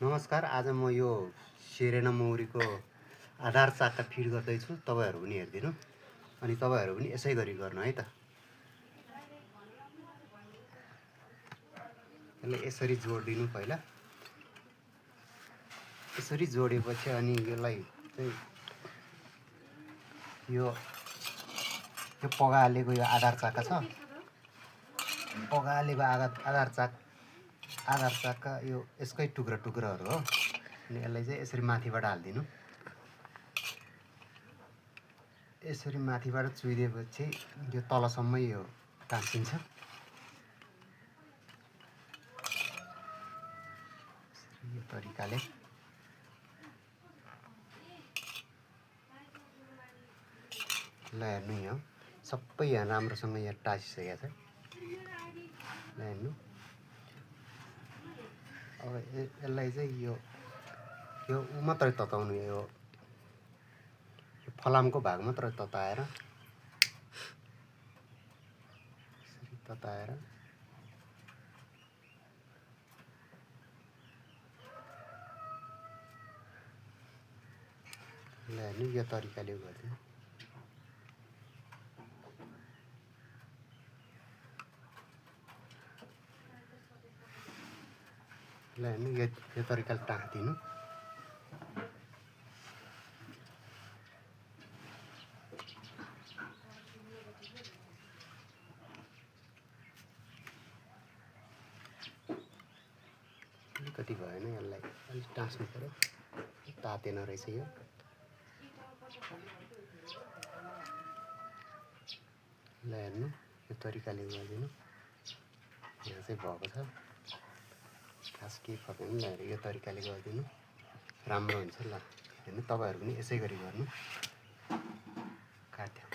नमस्कार, आज म यो सिरेना मौरीको आधार चाकका फिड गर्दैछु। तपाईहरु पनि हेर्दिनु अनि तपाईहरु पनि यसै गरी गर्नु है त। यसले यसरी जोड्दिनु पहिला। यसरी जोडेपछि अनि यसलाई चाहिँ यो पगालेको यो आधार चाका छ। पगालेको आधार चाकका यो यसकै टुक्राहरू हो। अनि यसलाई चाहिँ यसरी माथिबाट हाल्दिनु। यसरी माथिबाट चुइदिएपछि यो तलसम्मै यो टाँसिन्छ। यो तरिकाले ल हेर्नु यहाँ सबै यहाँ राम्रोसँग यहाँ टाँसिसकेको छ। ल हेर्नु अब यसलाई चाहिँ यो मात्रै तताउनु। यो फलामको भाग मात्रै तताएर ल हेर्नु यो तरिकाले गर्दिनु। ल हेर्नु यो तरिकाले टाँसिदिनु। अलिकति भएन, यसलाई अलिक टाँस्नु पर्यो। तातेन रहेछ यो। ल हेर्नु यो तरिकाले गरिदिनु। यहाँ चाहिँ भएको छ खास केही फर्दैन। ल यो तरिकाले गरिदिनु राम्रो हुन्छ। ल हेर्नु तपाईहरु पनि यसै गरी गर्नु। काट्यो।